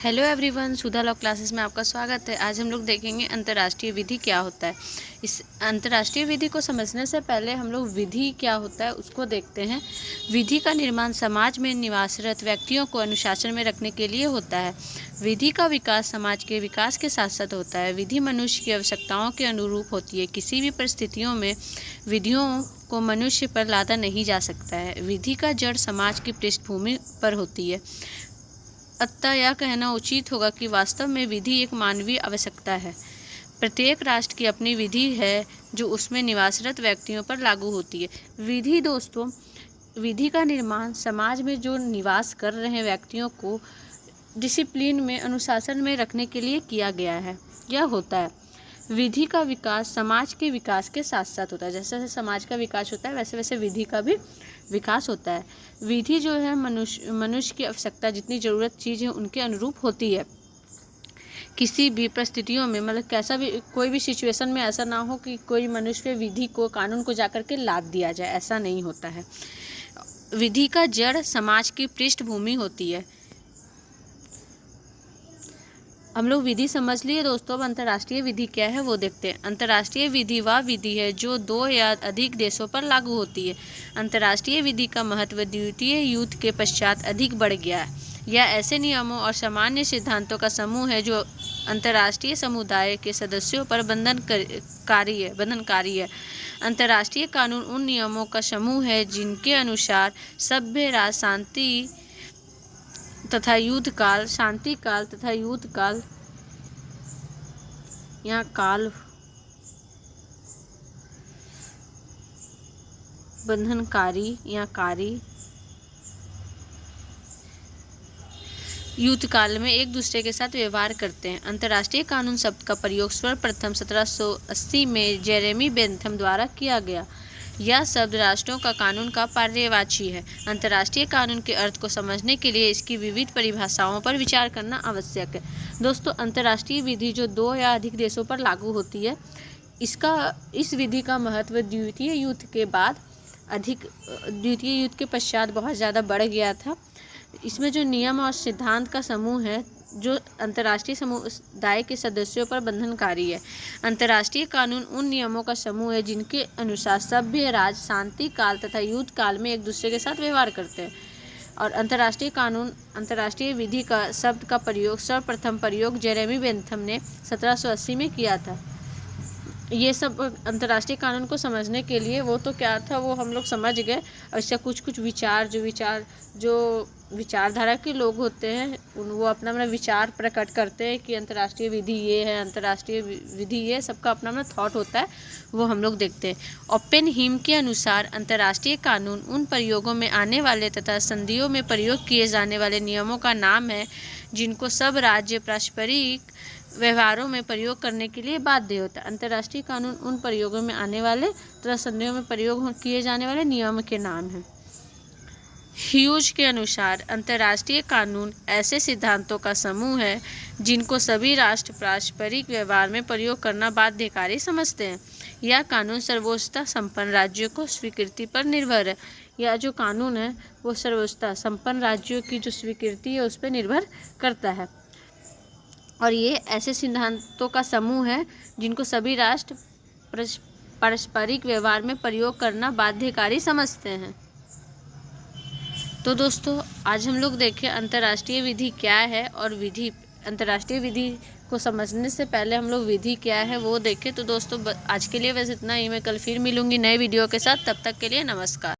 Hello everyone, सुधा law classes में आपका स्वागत है। आज हम लोग देखेंगे अंतर्राष्ट्रीय विधि क्या होता है। इस अंतर्राष्ट्रीय विधि को समझने से पहले हम लोग विधि क्या होता है उसको देखते हैं। विधि का निर्माण समाज में निवासरत व्यक्तियों को अनुशासन में रखने के लिए होता है। विधि का विकास समाज के विकास के साथ साथ होता है। विधि मनुष्य की आवश्यकताओं के अनुरूप होती है। किसी भी परिस्थितियों में विधियों को मनुष्य पर लादा नहीं जा सकता है। विधि का जड़ समाज की पृष्ठभूमि पर होती है। अतः यह कहना उचित होगा कि वास्तव में विधि एक मानवीय आवश्यकता है। प्रत्येक राष्ट्र की अपनी विधि है जो उसमें निवासरत व्यक्तियों पर लागू होती है। विधि दोस्तों, विधि का निर्माण समाज में जो निवास कर रहे व्यक्तियों को डिसिप्लिन में, अनुशासन में रखने के लिए किया गया है। यह होता है विधि का विकास समाज के विकास के साथ साथ होता है। जैसे जैसे समाज का विकास होता है वैसे वैसे विधि का भी विकास होता है। विधि जो है मनुष्य की आवश्यकता, जितनी ज़रूरत चीज़ है उनके अनुरूप होती है। किसी भी परिस्थितियों में, मतलब कैसा भी, कोई भी सिचुएशन में ऐसा ना हो कि कोई मनुष्य विधि को, कानून को जाकर के लाद दिया जाए, ऐसा नहीं होता है। विधि का जड़ समाज की पृष्ठभूमि होती है। हम लोग विधि समझ लिए दोस्तों। अब अंतर्राष्ट्रीय विधि क्या है वो देखते हैं। अंतर्राष्ट्रीय विधि वह विधि है जो 2 या अधिक देशों पर लागू होती है। अंतर्राष्ट्रीय विधि का महत्व द्वितीय युद्ध के पश्चात अधिक बढ़ गया है। यह ऐसे नियमों और सामान्य सिद्धांतों का समूह है जो अंतर्राष्ट्रीय समुदाय के सदस्यों पर बंधनकारी है। अंतर्राष्ट्रीय कानून उन नियमों का समूह है जिनके अनुसार सभ्य राष्ट्र शांति तथा युद्ध काल, शांति काल तथा युद्ध काल या काल बंधनकारी या कारी युद्ध काल में एक दूसरे के साथ व्यवहार करते हैं। अंतर्राष्ट्रीय कानून शब्द का प्रयोग सर्वप्रथम 1780 में जेरेमी बेंथम द्वारा किया गया। यह शब्द राष्ट्रों का कानून का पर्यायवाची है। अंतर्राष्ट्रीय कानून के अर्थ को समझने के लिए इसकी विविध परिभाषाओं पर विचार करना आवश्यक है। दोस्तों, अंतर्राष्ट्रीय विधि जो 2 या अधिक देशों पर लागू होती है, इस विधि का महत्व द्वितीय युद्ध के पश्चात बहुत ज़्यादा बढ़ गया था। इसमें जो नियम और सिद्धांत का समूह है जो अंतर्राष्ट्रीय समुदाय के सदस्यों पर बंधनकारी है। अंतर्राष्ट्रीय कानून उन नियमों का समूह है जिनके अनुसार सभ्य राज्य शांति काल तथा युद्ध काल में एक दूसरे के साथ व्यवहार करते हैं। और अंतर्राष्ट्रीय विधि का शब्द का सर्वप्रथम प्रयोग जेरेमी बेंथम ने 1780 में किया था। ये सब अंतर्राष्ट्रीय कानून को समझने के लिए वो तो क्या था वो हम लोग समझ गए। और इससे कुछ जो विचारधारा के लोग होते हैं वो अपना विचार प्रकट करते हैं कि अंतर्राष्ट्रीय विधि ये है, अंतर्राष्ट्रीय विधि ये, सबका अपना थॉट होता है, वो हम लोग देखते हैं। ओपेनहीम के अनुसार अंतर्राष्ट्रीय कानून उन प्रयोगों में आने वाले तथा संधियों में प्रयोग किए जाने वाले नियमों का नाम है जिनको सब राज्य पारस्परिक व्यवहारों में प्रयोग करने के लिए बाध्य होता है। अंतर्राष्ट्रीय कानून उन प्रयोगों में आने वाले तथा संधियों में प्रयोग किए जाने वाले नियम के नाम हैं। ह्यूज के अनुसार अंतर्राष्ट्रीय कानून ऐसे सिद्धांतों का समूह है जिनको सभी राष्ट्र पारस्परिक व्यवहार में प्रयोग करना बाध्यकारी समझते हैं। यह कानून सर्वोच्चता संपन्न राज्यों को स्वीकृति पर निर्भर है। यह जो कानून है वो सर्वोच्चता संपन्न राज्यों की जो स्वीकृति है उस पर निर्भर करता है। और ये ऐसे सिद्धांतों का समूह है जिनको सभी राष्ट्र पारस्परिक व्यवहार में प्रयोग करना बाध्यकारी समझते हैं। तो दोस्तों, आज हम लोग देखें अंतर्राष्ट्रीय विधि क्या है और अंतर्राष्ट्रीय विधि को समझने से पहले हम लोग विधि क्या है वो देखें। तो दोस्तों, आज के लिए बस इतना ही। मैं कल फिर मिलूंगी नए वीडियो के साथ। तब तक के लिए नमस्कार।